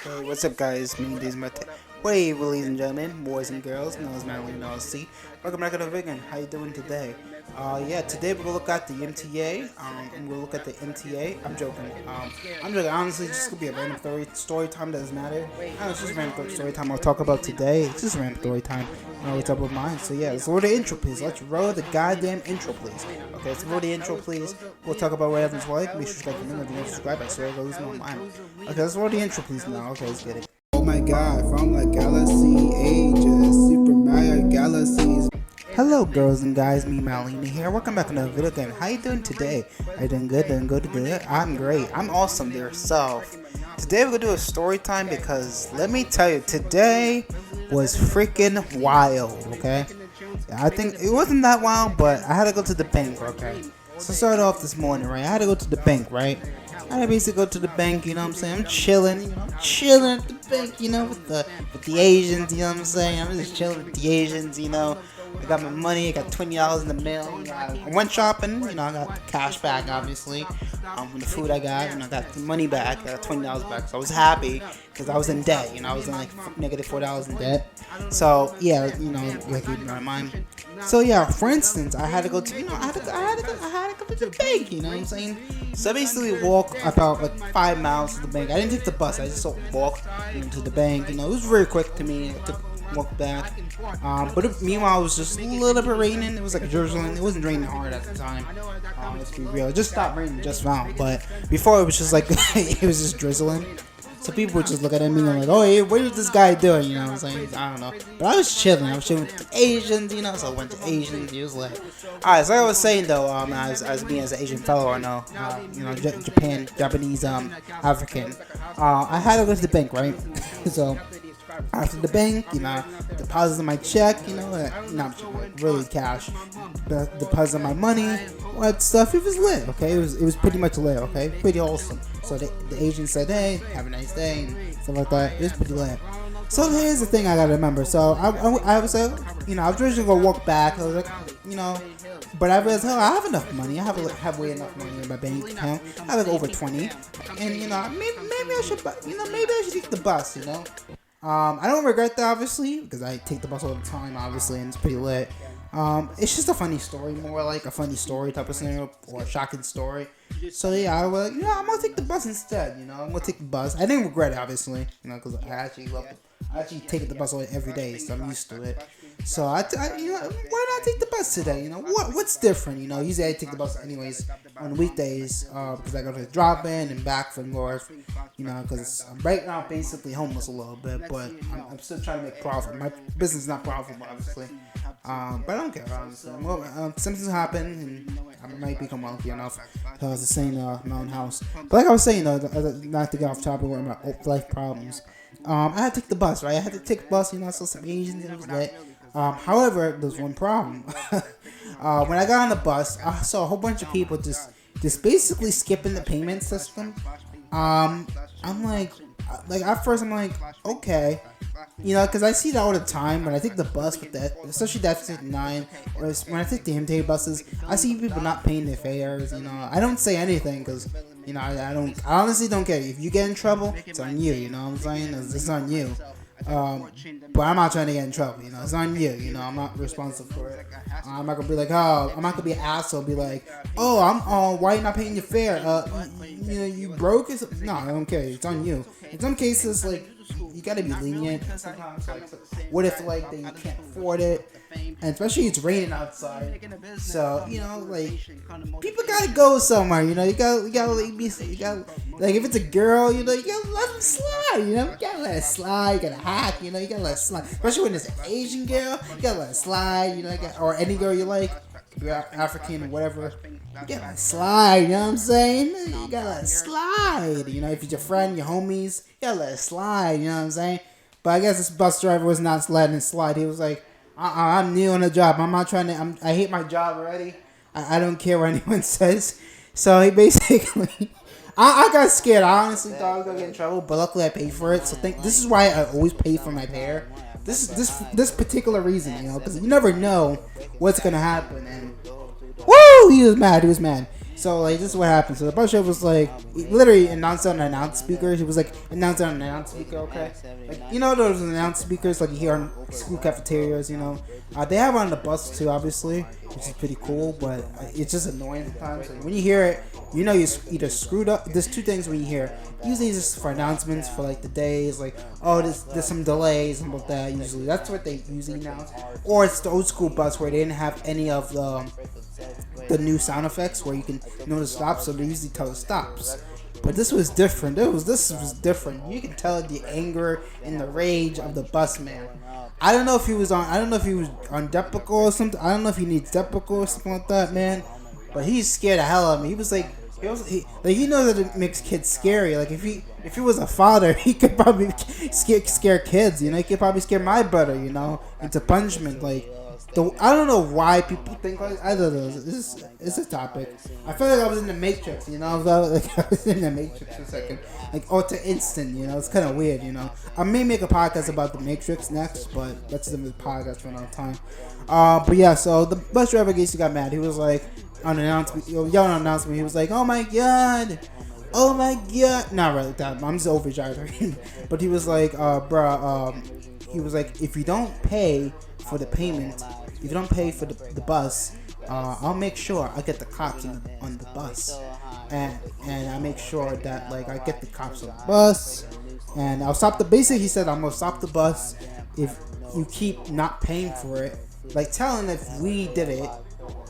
Hey, what's up, guys? Me, this is MTA. Wait, ladies and gentlemen, boys and girls, no, it's Madeline LC. Welcome back to the vegan. How you doing today? Yeah, today we're gonna look at the MTA. I'm gonna look at the MTA. I'm joking. I'm joking. Honestly, it's just gonna be a random story time. Doesn't matter. It's just random story time. I'll talk about today. It's just random story time. What's up with mine? So yeah, let's roll the intro, please. Let's roll the goddamn intro, please. Okay, let's roll the intro, please. We'll talk about whatever's like. Make sure you subscribe to me. If you don't subscribe, I swear I'll lose my mind. Okay, let's roll the intro, please. Now, okay, let's get it. Oh my God! From the galaxy ages, Super Mario Galaxies. Hello, girls and guys. Me, Malina here. Welcome back to another video game. How you doing today? Are you doing good? Doing good? Good? I'm great. I'm awesome. Yourself. Today we're gonna do a story time because let me tell you, today was freaking wild. Okay, I think it wasn't that wild, but I had to go to the bank. Okay, so start off this morning, right? I had to go to the bank, right? I had to basically go to the bank. You know what I'm saying? I'm chilling, chilling at the bank. With the Asians. You know what I'm saying? I'm just chilling with the Asians. I got my money. I got $20 in the mail. I went shopping. I got the cash back, obviously. From the food I got, I got the money back. I got $20 back. So I was happy because I was in debt. I was in like negative $4 in debt. So yeah, like keep my mind. So yeah, for instance, I had to go to, I had to go to the bank. You know what I'm saying? So I basically walked about like 5 miles to the bank. I didn't take the bus. I just walked to the bank. It was very quick to me. It took walk back. Meanwhile, it was just a little bit raining. It was like drizzling. It wasn't raining hard at the time. Let's be real. It just stopped raining just now. But before, it was just like it was just drizzling. So people would just look at me and like, oh, hey, what is this guy doing? You know what I'm saying? I don't know. But I was chilling. I was chilling with the Asians, So I went to Asians. He was like, alright, so like I was saying though, as being as an Asian fellow, I know, Japan, Japanese, African, I had to go to the bank, right? So after the bank, deposited my check, not really cash, but deposited my money, all that stuff. It was lit, okay? It was pretty much lit, okay? Pretty wholesome. So the agent said, hey, have a nice day, and stuff like that. It was pretty lit. So here's the thing I gotta remember. So I was like, I was originally gonna walk back. I was like, but I realized, I have enough money. I have way enough money in my bank account. I have like over 20, and maybe I should, maybe I should take the bus, I don't regret that, obviously, because I take the bus all the time, obviously, and it's pretty lit. It's just a funny story, more like a funny story type of scenario, or a shocking story. So yeah, I was like, I'm gonna take the bus instead. I'm gonna take the bus. I didn't regret it, obviously, because I actually take the bus every day, so I'm used to it. So why not take the bus today? What's different? Usually I take the bus anyways on weekdays because I go to drop in and back from work. Because I'm right now basically homeless a little bit, but I'm still trying to make profit. My business is not profitable, obviously, but I don't care. Honestly, something's happened, and I might become wealthy enough to sustain my own house. But like I was saying, though, not to get off topic with my life problems. I had to take the bus, right? I had to take the bus, so some Asians, it was lit. However, there's one problem. When I got on the bus, I saw a whole bunch of people just basically skipping the payment system. I'm like at first I'm like, okay, because I see that all the time when I take the bus with that, especially that 59, or when I take the MTA buses, I see people not paying their fares. I don't say anything because I honestly don't care. If you get in trouble, it's on you. You know what I'm saying? It's on you. But I'm not trying to get in trouble. It's on you. I'm not responsible for it. I'm not gonna be like, I'm not gonna be an asshole. Be like, why are you not paying your fare? You broke? No, I don't care. It's on you. In some cases, like, you gotta be lenient. Sometimes, like, what if like they can't afford it? And especially it's raining outside, so like people gotta go somewhere. You gotta like if it's a girl, you gotta let them slide. You gotta let it slide. You gotta hack. You gotta let it slide. Especially when it's an Asian girl, you gotta let it slide. Or any girl you like, if you're African or whatever, you gotta let it slide. You know what I'm saying? You gotta let it slide. If it's your friend, your homies, you gotta let it slide. You know what I'm saying? But I guess this bus driver was not letting it slide. He was like, I'm new on the job. I'm not trying to. I hate my job already. I don't care what anyone says. So he basically, I got scared. I honestly thought I was gonna get in trouble, but luckily I paid for it. So this is why I always pay for my fare. This particular reason, because you never know what's gonna happen. And woo, he was mad. So like this is what happened. So the bus driver was like he literally announced on an announce speaker. He was like announced on an announce speaker. Okay, like you know those announce speakers like you hear on school cafeterias. You know, they have it on the bus too, obviously, which is pretty cool. But it's just annoying sometimes. Like, when you hear it, you know you're either screwed up. There's two things when you hear it. Usually it's just for announcements for like the days, like oh there's some delays, something like that. Usually that's what they usually announce. Or it's the old school bus where they didn't have any of the new sound effects where you can know the stops, so they usually tell the stops. But this was different. This was different. You can tell the anger and the rage of the bus man. I don't know if he was on. I don't know if he was on Depakote or something. I don't know if he needs Depakote or something like that, man. But he's scared the hell out of me. He was like, he knows that it makes kids scary. Like if he was a father, he could probably scare kids. You know, he could probably scare my brother. You know, into punishment. Like, I don't know why people think like I don't know. It's a topic. I feel like I was in the Matrix. You know, I was in the Matrix for a second. Like to instant. You know, it's kind of weird. You know, I may make a podcast about the Matrix next, but that's the podcast for another time. But yeah, so the bus driver basically got mad. He was like on an announcement, yelling on announcement. He was like, "Oh my god." Oh my god! Not really that. I'm just overexaggerating. But he was like, he was like, if you don't pay for the payment, if you don't pay for the bus, I'll make sure I get the cops on the bus, and I make sure that like I get the cops on the bus, and I'll stop the. Basically, he said I'm gonna stop the bus if you keep not paying for it. Like telling if we did it,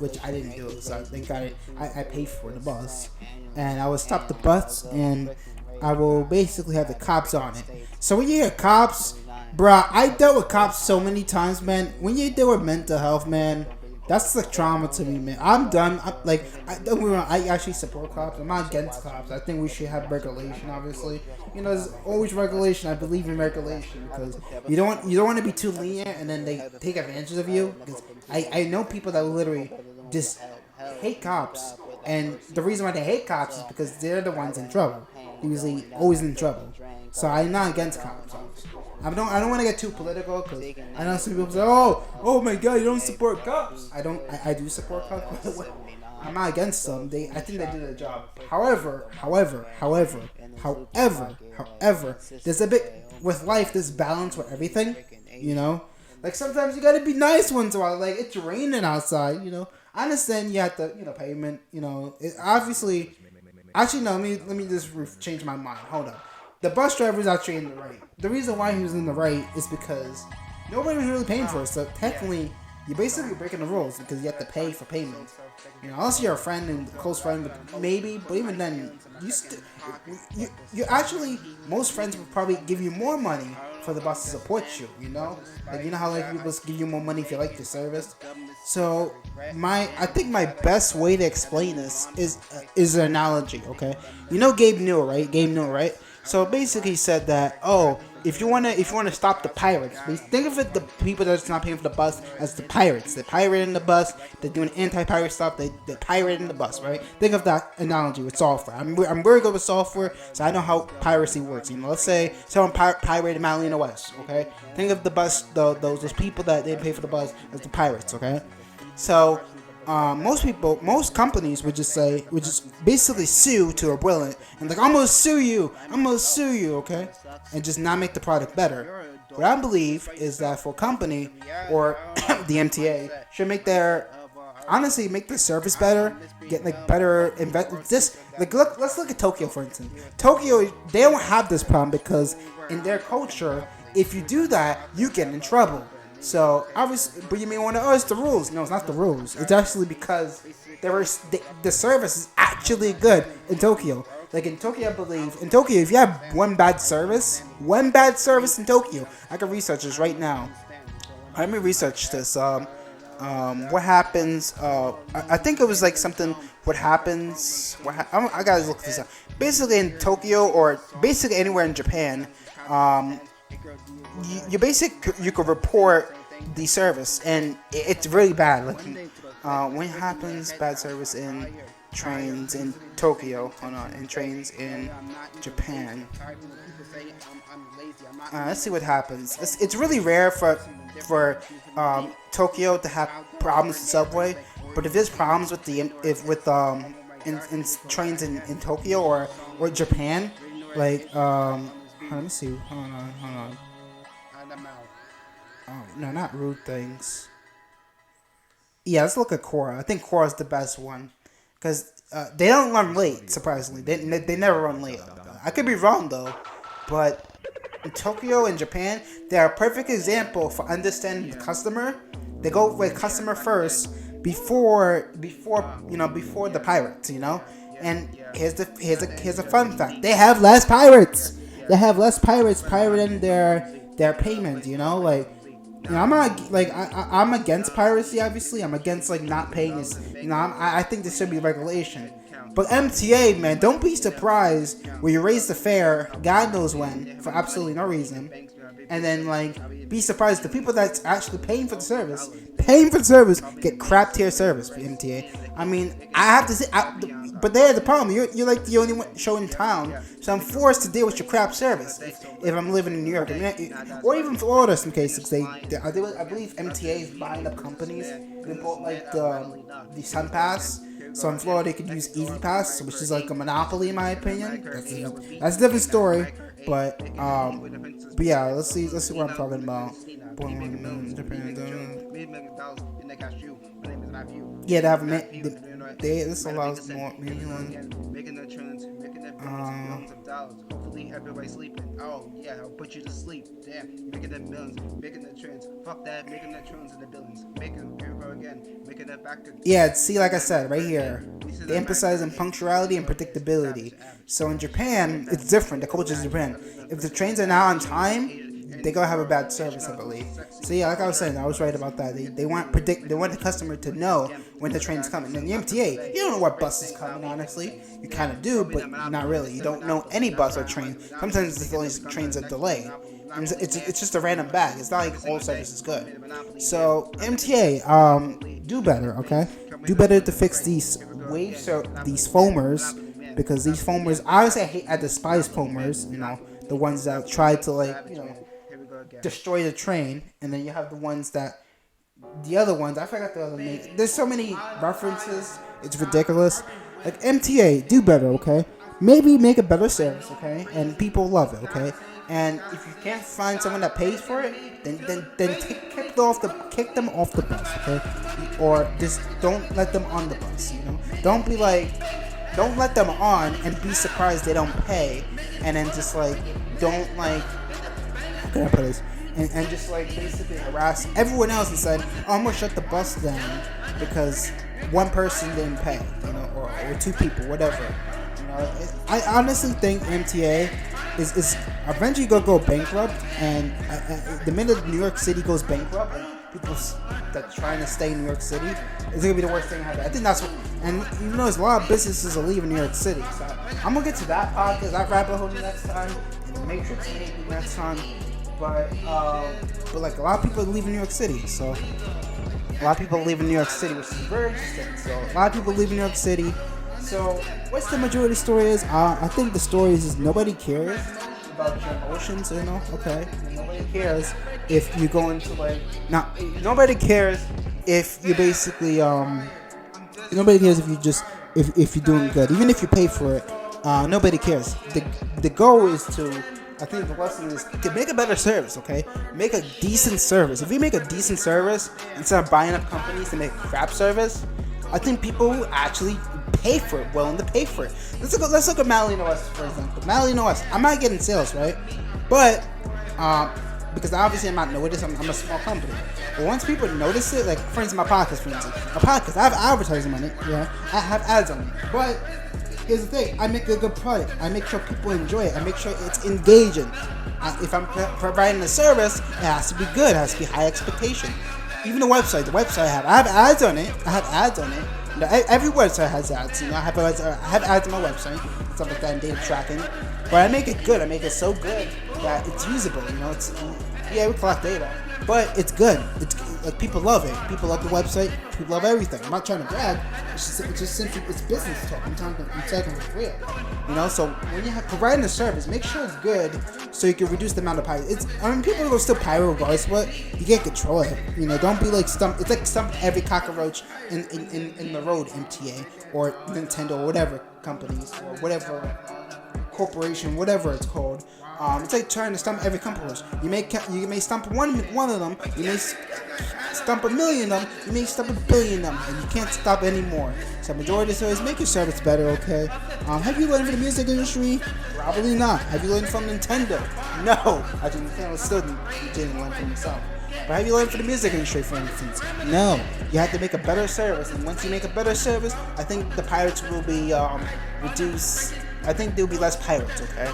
which I didn't do it, so I think I paid for the bus, and I will stop the bus and I will basically have the cops on it. So when you hear cops, bruh, I dealt with cops so many times, man. When you deal with mental health, man, that's like trauma to me, man. I'm done. I actually support cops. I'm not against cops. I think we should have regulation, obviously. You know, there's always regulation. I believe in regulation because you don't want to be too lenient and then they take advantage of you. Because I know people that literally just hate cops, and the reason why they hate cops is because they're the ones in trouble. Usually, always in trouble. So I'm not against cops. I don't want to get too political because I know some people say, oh my god, you don't support cops. I do support cops. I'm not against them. I think they do their job. However, there's a bit with life. There's balance with everything. You know, like sometimes you gotta be nice once in a while. Like it's raining outside. You know, I understand you have to payment. You know, it obviously. Actually, no. Let me just change my mind. Hold up. The bus driver is actually in the right. The reason why he was in the right is because nobody was really paying for it. So technically, you're basically breaking the rules because you have to pay for payment. You know, unless you're a friend and close friend, maybe. But even then, you actually most friends would probably give you more money for the bus to support you. You know, like you know how like people give you more money if you like the service. So I think my best way to explain this is an analogy. Okay, you know Gabe Newell, right? Gabe Newell, right? So basically, he said that if you wanna stop the pirates, think of it the people that's not paying for the bus as the pirates. They're pirating the bus. They're doing anti-pirate stuff. They're pirating the bus, right? Think of that analogy with software. I'm very good with software, so I know how piracy works. You know, let's say someone pirated Malina West. Okay, think of the bus, those people that didn't pay for the bus as the pirates. Okay, so. Most companies would just basically sue to a brilliant and like I'm gonna sue you, okay, and just not make the product better. What I believe is that for a company or the MTA should make their service better, get like better let's look at Tokyo for instance. Tokyo, they don't have this problem because in their culture, if you do that, you get in trouble. So obviously, but you may wonder, it's the rules. No, it's not the rules. It's actually because the service is actually good in Tokyo. Like in Tokyo, I believe in Tokyo, if you have one bad service in Tokyo, I can research this right now. Let me research this. What happens? I think it was like something. What happens? I gotta look this up. Basically, in Tokyo or basically anywhere in Japan. You could report the service and it's really bad. Like when happens bad service in trains in Tokyo, in trains in Japan. Let's see what happens. It's really rare for Tokyo to have problems with subway, but if there's problems with in trains in Tokyo or Japan. Like let me see. Hold on. Oh no, not rude things. Yeah, let's look at Korra. I think Korra's the best one because they don't run late. Surprisingly, they never run late. I could be wrong though, but in Tokyo and Japan, they're a perfect example for understanding the customer. They go with customer first before the pirates. And here's a fun fact: they have less pirates. They have less pirates pirating their payment. I'm not I'm against piracy. Obviously, I'm against not paying this. I think there should be regulation. But MTA, man, don't be surprised when you raise the fare, God knows when, for absolutely no reason, and then be surprised the people that's actually paying for the service get crap tier service for MTA. I mean, I have to say, but there's the problem. You're the only one show in town, so I'm forced to deal with your crap service if I'm living in New York, or even Florida. In some cases, I believe MTA is buying up companies. They bought the Sun Pass. So in Florida, they could use Easy Pass, which is like a monopoly in my opinion. That's a different story. But yeah, let's see what I'm talking about. Yeah, this allows more. Hopefully everybody sleeping. Oh yeah, I'll put you to sleep. Damn, making the millions, making the trends. Fuck that, making the trends and the billions. Making everybody again, making it back again. Yeah, see, like I said, right here, they emphasize on punctuality and predictability. So in Japan, it's different. The culture is Japan. If the trains are not on time, they're gonna have a bad service, I believe. So yeah, like I was saying, I was right about that. They want the customer to know when the train's coming. And the MTA, you don't know what bus is coming. Honestly, you kind of do, but not really. You don't know any bus or train. Sometimes the trains are delayed. It's just a random bag. It's not like all service is good. So MTA, do better, okay? Do better to fix these waves or these foamers, because these foamers, honestly, I despise foamers. The ones that try to destroy the train, and then you have the other ones. I forgot the other names. There's so many references. It's ridiculous. Like MTA, do better, okay? Maybe make a better service, okay? And people love it, okay? And if you can't find someone that pays for it, then kick them off the bus, okay? Or just don't let them on the bus. Don't let them on and be surprised they don't pay, and then just don't how can I put this? And just basically harass everyone else and said, oh, I'm gonna shut the bus down because one person didn't pay, or two people, whatever. I honestly think MTA is eventually gonna go bankrupt, and the minute New York City goes bankrupt, and people that trying to stay in New York City, it's gonna be the worst thing ever. I think that's what, and there's a lot of businesses are leaving New York City. So I'm gonna get to that podcast, that rabbit hole next time, and the Matrix maybe next time. But a lot of people are leaving New York City, so a lot of people live in New York City, which is very interesting. So a lot of people live in New York City. So what's the majority story is? I think the story is nobody cares about your emotions, okay? Nobody cares if you go into nobody cares if you basically nobody cares if you just if you're doing good, even if you pay for it. Nobody cares. The goal is to, I think the lesson is to make a better service, okay? Make a decent service. If you make a decent service instead of buying up companies to make crap service, I think people will actually pay for it, willing to pay for it. Let's look at Madeline OS, for example. Madeline OS, I'm not getting sales, right? But, because obviously I'm not noticed, I'm a small company. But once people notice it, for instance, my podcast, I have advertising on it, I have ads on it. But here's the thing, I make a good product. I make sure people enjoy it. I make sure it's engaging. If I'm providing a service, it has to be good. It has to be high expectation. Even the website I have ads on it. Every website has ads. I have ads on my website, stuff like that, and data tracking. But I make it good. I make it so good that it's usable. We collect data, but it's good. It's people love it. People love the website. People love everything. I'm not trying to brag. It's just simply it's business talk. I'm talking for real. So when you have providing a service, make sure it's good so you can reduce the amount of pirates. People will still pirate regardless, but you can't control it. Don't be like stump. It's like stump every cockroach in the road, MTA. or Nintendo, or whatever companies, or whatever corporation, whatever it's called. It's like trying to stump every company. You may stump one of them. You may stump a million of them. You may stump a billion of them, and you can't stop anymore. So majority of service, make your service better, okay? Have you learned from the music industry? Probably not. Have you learned from Nintendo? No. Actually, Nintendo still didn't learn from himself. But have you learned from the music industry, for instance? No. You have to make a better service, and once you make a better service, I think the pirates will be reduced. I think there will be less pirates, okay?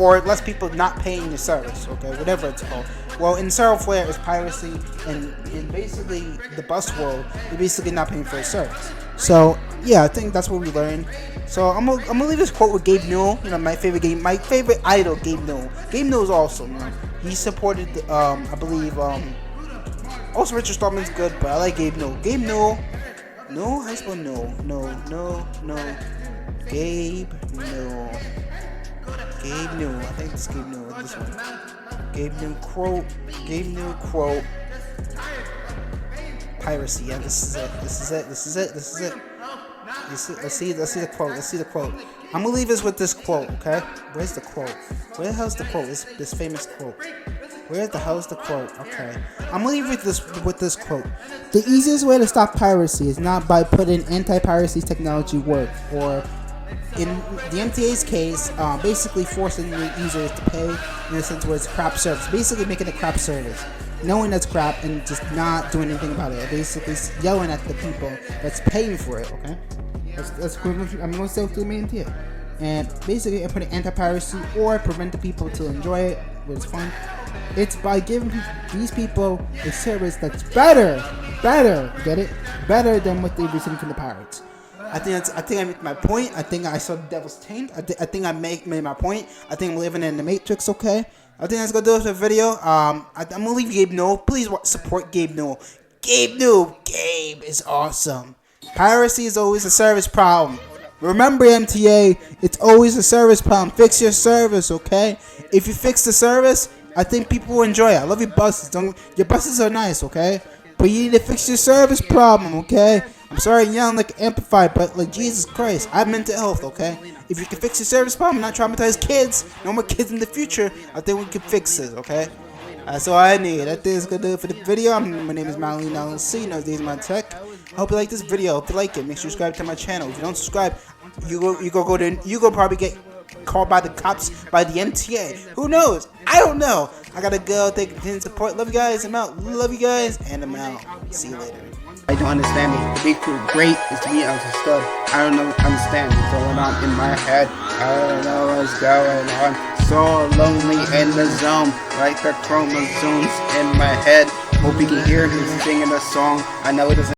Or less people not paying your service, okay? Whatever it's called. Well, in Server Flare is piracy, and in basically the bus world, you're basically not paying for a service. So yeah, I think that's what we learned. So I'm gonna leave this quote with Gabe Newell. You know, my favorite idol, Gabe Newell. Gabe Newell is awesome. You know? He supported, I believe, also Richard Stallman's good, but I like Gabe Newell. Gabe Newell. No, how do you spell no? Gabe Newell. Gabe Newell. I think it's Gabe Newell. This one. Gabe Newell quote. Gabe Newell quote. Piracy. Yeah, this is it. Let's see the quote. I'm gonna leave us with this quote, okay? Where's the quote? Where the hell's the quote? This famous quote. Where the hell's the quote? Okay. I'm gonna leave with this quote. The easiest way to stop piracy is not by putting anti-piracy technology work, or in the MTA's case, basically forcing the users to pay in a sense where it's crap service. Basically making a crap service. Knowing that's crap and just not doing anything about it. Basically yelling at the people that's paying for it, okay? That's I'm going to say through the main tier. And basically I put an anti-piracy or prevent the people to enjoy it, where it's fun. It's by giving these people a service that's better, get it? Better than what they've received from the pirates. I think I made my point. I think I saw the devil's taint. I think I made my point. I think I'm living in the Matrix, okay? I think that's gonna do it for the video. I'm gonna leave Gabe Newell. Please support Gabe Newell. Gabe Newell. Gabe is awesome. Piracy is always a service problem. Remember, MTA, it's always a service problem. Fix your service, okay? If you fix the service, I think people will enjoy it. I love your buses. Your buses are nice, okay? But you need to fix your service problem, okay? I'm sorry I'm yelling like amplified, but like Jesus Christ, I have mental health, okay? If you can fix your service problem, not traumatize kids, no more kids in the future, I think we can fix this, okay? That's all I need. That is gonna do it for the video. My name is Madeline LLC. You know, these are my tech. I hope you like this video. If you like it, make sure you subscribe to my channel. If you don't subscribe, you go probably get called by the cops, by the MTA. Who knows? I don't know. I gotta go. Thank you for support. Love you guys. I'm out. Love you guys, and I'm out. See you later. I don't understand it. To be great is to be understood. I don't understand what's going on in my head. I don't know what's going on. So lonely in the zone, like the chromosomes in my head. Hope you can hear me singing a song. I know it doesn't.